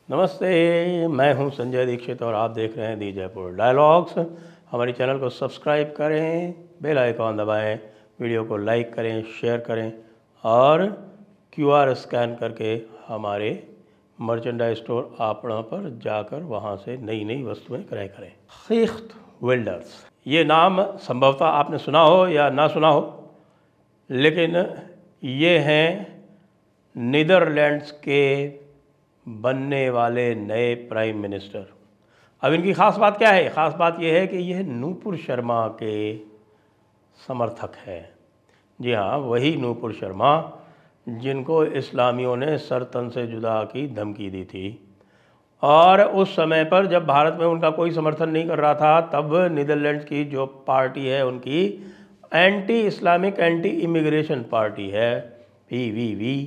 नमस्ते, मैं हूं संजय दीक्षित और आप देख रहे हैं दी जयपुर डायलॉग्स। हमारे चैनल को सब्सक्राइब करें, बेल आइकॉन दबाएं, वीडियो को लाइक करें, शेयर करें और क्यूआर स्कैन करके हमारे मर्चेंडाइज स्टोर आपणा पर जाकर वहां से नई नई वस्तुएं क्रय करें। खीख्त वेल्डर्स, ये नाम संभवतः आपने सुना हो या ना सुना हो, लेकिन ये हैं नीदरलैंड्स के बनने वाले नए प्राइम मिनिस्टर। अब इनकी ख़ास बात क्या है? ख़ास बात यह है कि यह नूपुर शर्मा के समर्थक है। जी हाँ, वही नूपुर शर्मा जिनको इस्लामियों ने सर तन से जुदा की धमकी दी थी। और उस समय पर जब भारत में उनका कोई समर्थन नहीं कर रहा था, तब नीदरलैंड्स की जो पार्टी है उनकी anti Islamic anti immigration party है, PVV,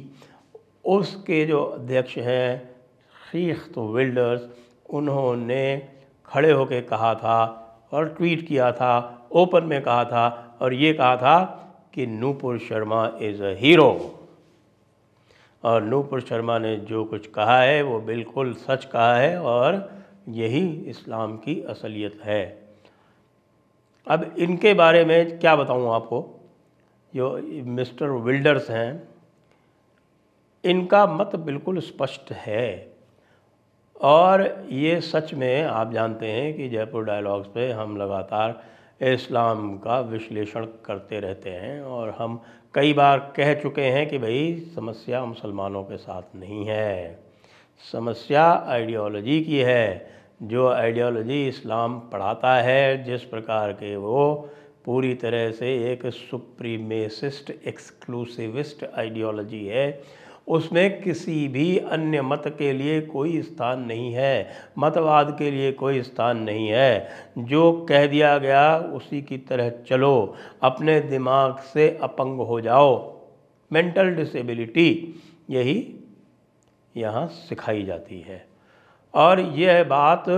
उसके जो अध्यक्ष हैं खीख्त वेल्डर्स, उन्होंने खड़े होकर कहा था और ट्वीट किया था, ओपन में कहा था और ये कहा था कि Nupur Sharma is a hero. और नूपुर शर्मा ने जो कुछ कहा है वो बिल्कुल सच कहा है और यही इस्लाम की असलियत है। अब इनके बारे में क्या बताऊं आपको। जो मिस्टर विल्डर्स हैं, इनका मत बिल्कुल स्पष्ट है और ये सच में आप जानते हैं कि जयपुर डायलॉग्स पे हम लगातार इस्लाम का विश्लेषण करते रहते हैं और हम कई बार कह चुके हैं कि भाई समस्या मुसलमानों के साथ नहीं है, समस्या आइडियोलॉजी की है। जो आइडियोलॉजी इस्लाम पढ़ाता है, जिस प्रकार के वो पूरी तरह से एक सुप्रीमेसिस्ट एक्सक्लूसिविस्ट आइडियोलॉजी है, उसमें किसी भी अन्य मत के लिए कोई स्थान नहीं है, मतवाद के लिए कोई स्थान नहीं है। जो कह दिया गया उसी की तरह चलो, अपने दिमाग से अपंग हो जाओ, मेंटल डिसेबिलिटी, यही यहाँ सिखाई जाती है। और यह बात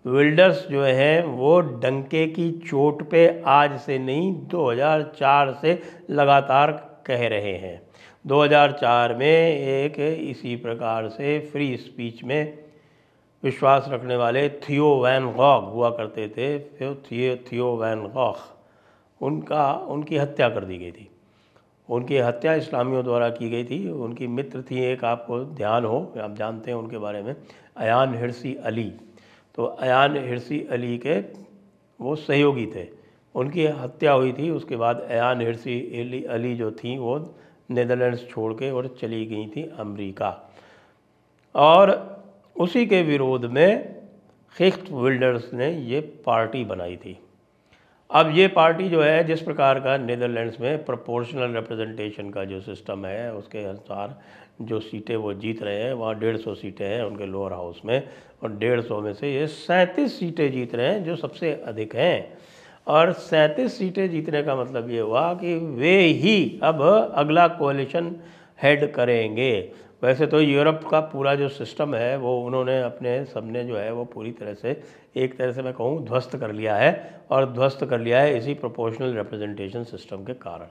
विल्डर्स जो हैं वो डंके की चोट पे आज से नहीं 2004 से लगातार कह रहे हैं। 2004 में एक इसी प्रकार से फ्री स्पीच में विश्वास रखने वाले थियो वैन गॉग हुआ करते थे, थियो वैन गॉग, उनकी हत्या कर दी गई थी। उनकी हत्या इस्लामियों द्वारा की गई थी। उनकी मित्र थी एक, आपको ध्यान हो, आप जानते हैं उनके बारे में, अयान हिरसी अली। तो अयान हिरसी अली के वो सहयोगी थे, उनकी हत्या हुई थी। उसके बाद अयान हिरसी अली जो थी वो नीदरलैंड्स छोड़ के और चली गई थी अमेरिका। और उसी के विरोध में खीख्त वेल्डर्स ने ये पार्टी बनाई थी। अब ये पार्टी जो है, जिस प्रकार का नीदरलैंड्स में प्रोपोर्शनल रिप्रेजेंटेशन का जो सिस्टम है उसके अनुसार जो सीटें वो जीत रहे हैं, वहाँ 150 सीटें हैं उनके लोअर हाउस में, और 150 में से ये 37 सीटें जीत रहे हैं, जो सबसे अधिक हैं। और 37 सीटें जीतने का मतलब ये हुआ कि वे ही अब अगला कोalition हेड करेंगे। वैसे तो यूरोप का पूरा जो सिस्टम है वो उन्होंने अपने सबने जो है वो पूरी तरह से, एक तरह से मैं कहूँ, ध्वस्त कर लिया है, और ध्वस्त कर लिया है इसी प्रोपोर्शनल रिप्रेजेंटेशन सिस्टम के कारण।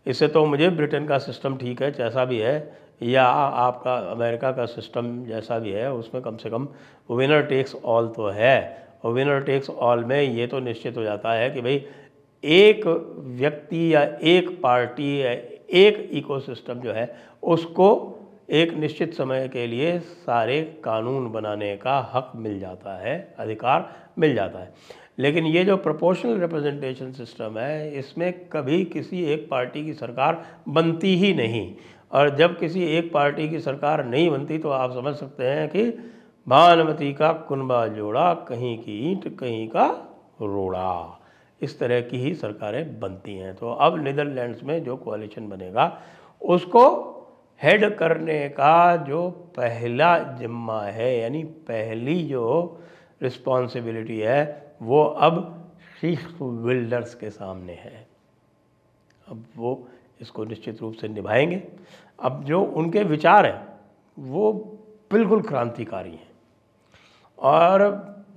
इससे तो मुझे ब्रिटेन का सिस्टम ठीक है जैसा भी है, या आपका अमेरिका का सिस्टम जैसा भी है, उसमें कम से कम विनर टेक्स ऑल तो है। और विनर टेक्स ऑल में ये तो निश्चित हो जाता है कि भाई एक व्यक्ति या एक पार्टी या एक इकोसिस्टम जो है उसको एक निश्चित समय के लिए सारे कानून बनाने का हक मिल जाता है, अधिकार मिल जाता है। लेकिन ये जो प्रोपोर्शनल रिप्रेजेंटेशन सिस्टम है, इसमें कभी किसी एक पार्टी की सरकार बनती ही नहीं। और जब किसी एक पार्टी की सरकार नहीं बनती तो आप समझ सकते हैं कि भानुमति का कुनबा जोड़ा, कहीं की ईंट कहीं का रोड़ा, इस तरह की ही सरकारें बनती हैं। तो अब नीदरलैंड्स में जो कोalition बनेगा उसको हेड करने का जो पहला जिम्मा है, यानी पहली जो रिस्पॉन्सिबिलिटी है, वो अब खीख्त वेल्डर्स के सामने है। अब वो इसको निश्चित रूप से निभाएंगे। अब जो उनके विचार हैं वो बिल्कुल क्रांतिकारी हैं और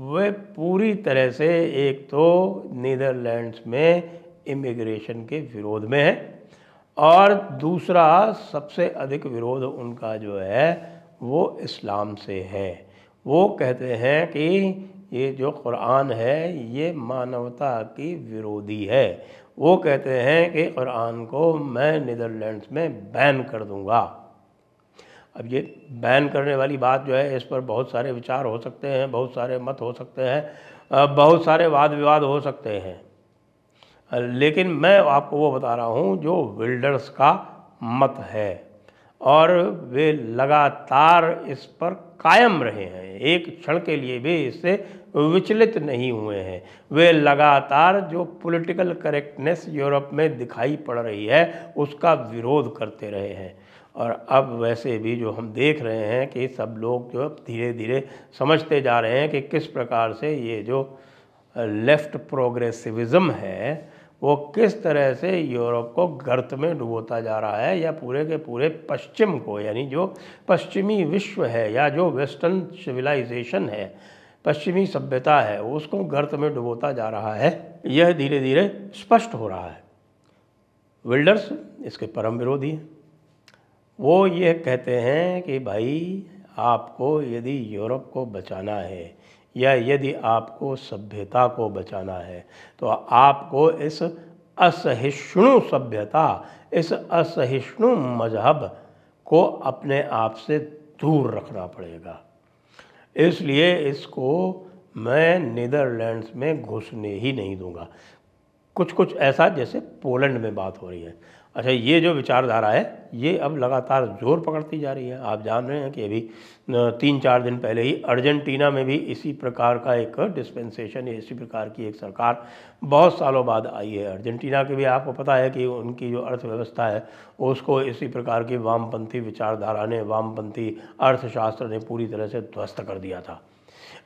वे पूरी तरह से, एक तो नीदरलैंड्स में इमिग्रेशन के विरोध में है, और दूसरा सबसे अधिक विरोध उनका जो है वो इस्लाम से है। वो कहते हैं कि ये जो कुरान है ये मानवता की विरोधी है। वो कहते हैं कि कुरान को मैं नीदरलैंड्स में बैन कर दूंगा। अब ये बैन करने वाली बात जो है, इस पर बहुत सारे विचार हो सकते हैं, बहुत सारे मत हो सकते हैं, बहुत सारे वाद विवाद हो सकते हैं, लेकिन मैं आपको वो बता रहा हूँ जो विल्डर्स का मत है, और वे लगातार इस पर कायम रहे हैं, एक क्षण के लिए भी इससे विचलित नहीं हुए हैं। वे लगातार जो पॉलिटिकल करेक्टनेस यूरोप में दिखाई पड़ रही है उसका विरोध करते रहे हैं। और अब वैसे भी जो हम देख रहे हैं कि सब लोग जो धीरे धीरे समझते जा रहे हैं कि किस प्रकार से ये जो लेफ़्ट प्रोग्रेसिविज़म है वो किस तरह से यूरोप को गर्त में डुबोता जा रहा है, या पूरे के पूरे पश्चिम को, यानी जो पश्चिमी विश्व है या जो वेस्टर्न सिविलाइजेशन है, पश्चिमी सभ्यता है, उसको गर्त में डुबोता जा रहा है। यह धीरे धीरे स्पष्ट हो रहा है। विल्डर्स इसके परम विरोधी हैं। वो ये कहते हैं कि भाई आपको यदि यूरोप को बचाना है या यदि आपको सभ्यता को बचाना है तो आपको इस असहिष्णु सभ्यता, इस असहिष्णु मजहब को अपने आप से दूर रखना पड़ेगा। इसलिए इसको मैं नीदरलैंड्स में घुसने ही नहीं दूंगा। कुछ ऐसा जैसे पोलैंड में बात हो रही है। अच्छा, ये जो विचारधारा है ये अब लगातार जोर पकड़ती जा रही है। आप जान रहे हैं कि अभी 3-4 दिन पहले ही अर्जेंटीना में भी इसी प्रकार का एक डिस्पेंसेशन, इसी प्रकार की एक सरकार बहुत सालों बाद आई है। अर्जेंटीना के भी आपको पता है कि उनकी जो अर्थव्यवस्था है उसको इसी प्रकार की वामपंथी विचारधारा ने, वामपंथी अर्थशास्त्र ने पूरी तरह से ध्वस्त कर दिया था।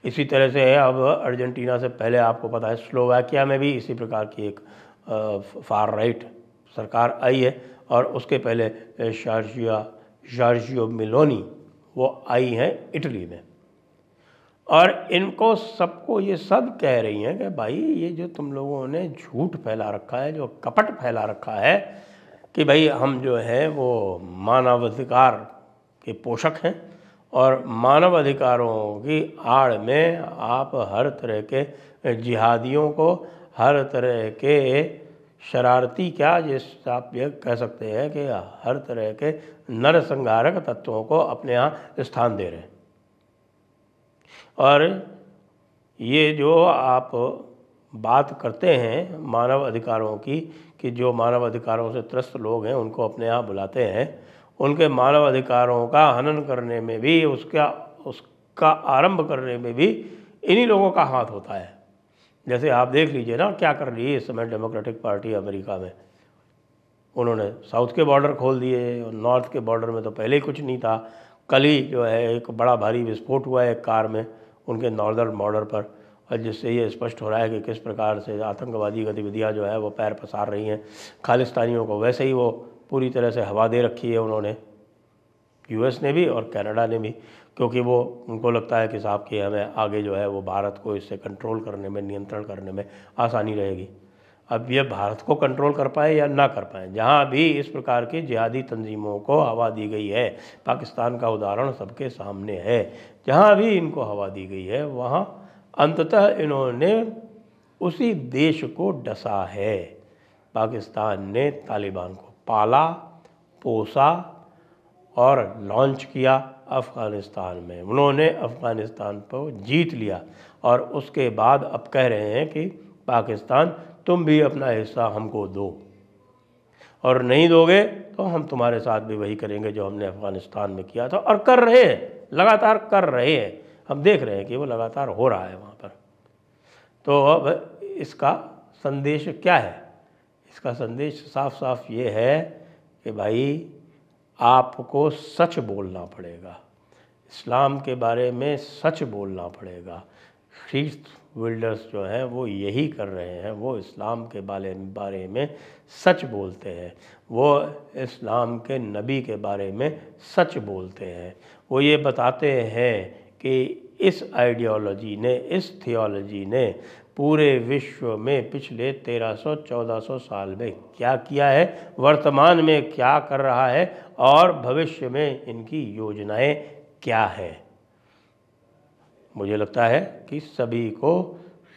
इसी तरह से अब अर्जेंटीना से पहले आपको पता है स्लोवाकिया में भी इसी प्रकार की एक फार राइट सरकार आई है, और उसके पहले जॉर्जियो मेलोनी वो आई हैं इटली में। और इनको सबको ये सब कह रही हैं कि भाई ये जो तुम लोगों ने झूठ फैला रखा है, जो कपट फैला रखा है कि भाई हम जो है वो मानवाधिकार के पोषक हैं, और मानव अधिकारों की आड़ में आप हर तरह के जिहादियों को, हर तरह के शरारती, क्या जिस आप ये कह सकते हैं कि हर तरह के नरसंहारक तत्वों को अपने यहाँ स्थान दे रहे हैं। और ये जो आप बात करते हैं मानव अधिकारों की, कि जो मानव अधिकारों से त्रस्त लोग हैं उनको अपने यहाँ बुलाते हैं, उनके मानव अधिकारों का हनन करने में भी, उसका आरंभ करने में भी इन्हीं लोगों का हाथ होता है। जैसे आप देख लीजिए ना क्या कर रही है इस समय डेमोक्रेटिक पार्टी अमेरिका में। उन्होंने साउथ के बॉर्डर खोल दिए, और नॉर्थ के बॉर्डर में तो पहले ही कुछ नहीं था। कल ही जो है एक बड़ा भारी विस्फोट हुआ है एक कार में उनके नॉर्दर्न बॉर्डर पर, और जिससे ये स्पष्ट हो रहा है कि किस प्रकार से आतंकवादी गतिविधियाँ जो है वो पैर पसार रही हैं। खालिस्तानियों को वैसे ही वो पूरी तरह से हवा दे रखी है उन्होंने, यूएस ने भी और कनाडा ने भी, क्योंकि वो उनको लगता है कि साहब कि हमें आगे जो है वो भारत को इससे कंट्रोल करने में, नियंत्रण करने में आसानी रहेगी। अब ये भारत को कंट्रोल कर पाए या ना कर पाए, जहाँ भी इस प्रकार की जिहादी तंजीमों को हवा दी गई है, पाकिस्तान का उदाहरण सबके सामने है, जहाँ भी इनको हवा दी गई है वहाँ अंततः इन्होंने उसी देश को डसा है। पाकिस्तान ने तालिबान को पाला, पोसा और लॉन्च किया अफ़गानिस्तान में। उन्होंने अफ़गानिस्तान को जीत लिया, और उसके बाद अब कह रहे हैं कि पाकिस्तान तुम भी अपना हिस्सा हमको दो, और नहीं दोगे तो हम तुम्हारे साथ भी वही करेंगे जो हमने अफ़गानिस्तान में किया था। और कर रहे हैं, लगातार कर रहे हैं। हम देख रहे हैं कि वो लगातार हो रहा है वहाँ पर। तो अब इसका संदेश क्या है? इसका संदेश साफ साफ ये है कि भाई आपको सच बोलना पड़ेगा, इस्लाम के बारे में सच बोलना पड़ेगा। शीर्ष विल्डर्स जो हैं वो यही कर रहे हैं, वो इस्लाम के बारे में सच बोलते हैं, वो इस्लाम के नबी के बारे में सच बोलते हैं। वो ये बताते हैं कि इस आइडियोलॉजी ने, इस थियोलॉजी ने पूरे विश्व में पिछले 1300-1400 साल में क्या किया है, वर्तमान में क्या कर रहा है, और भविष्य में इनकी योजनाएं क्या है। मुझे लगता है कि सभी को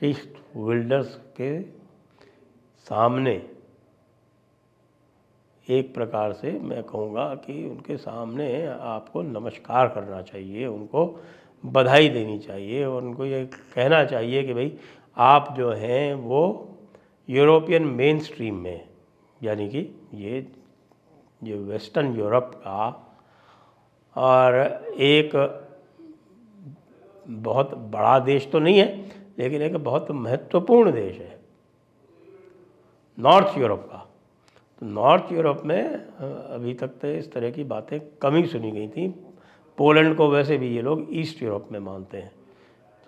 शीस्ट विल्डर्स के सामने एक प्रकार से मैं कहूँगा कि उनके सामने आपको नमस्कार करना चाहिए, उनको बधाई देनी चाहिए और उनको ये कहना चाहिए कि भाई आप जो हैं वो यूरोपियन मेन स्ट्रीम में, यानी कि ये वेस्टर्न यूरोप का और एक बहुत बड़ा देश तो नहीं है लेकिन एक बहुत महत्वपूर्ण देश है नॉर्थ यूरोप का। तो नॉर्थ यूरोप में अभी तक तो इस तरह की बातें कम ही सुनी गई थी। पोलैंड को वैसे भी ये लोग ईस्ट यूरोप में मानते हैं।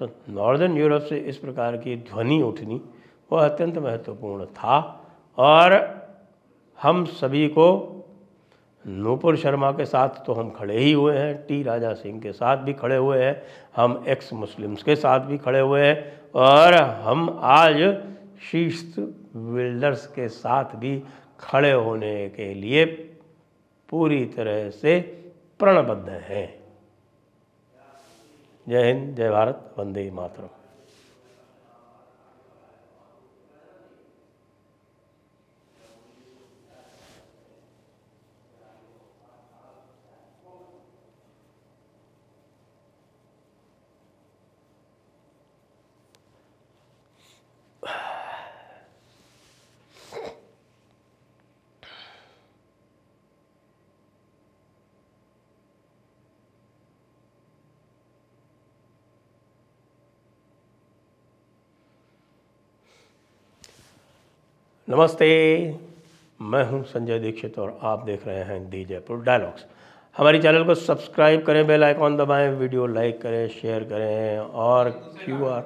तो नॉर्दर्न यूरोप से इस प्रकार की ध्वनि उठनी वो अत्यंत महत्वपूर्ण था और हम सभी को नूपुर शर्मा के साथ तो हम खड़े ही हुए हैं, टी राजा सिंह के साथ भी खड़े हुए हैं, हम एक्स मुस्लिम्स के साथ भी खड़े हुए हैं और हम आज शीस्ट विल्डर्स के साथ भी खड़े होने के लिए पूरी तरह से प्रणबद्ध हैं। जय हिंद, जय भारत, वंदे मातरम। नमस्ते, मैं हूं संजय दीक्षित और आप देख रहे हैं दी जयपुर डायलॉग्स। हमारी चैनल को सब्सक्राइब करें, बेल आइकॉन दबाएं, वीडियो लाइक करें, शेयर करें और QR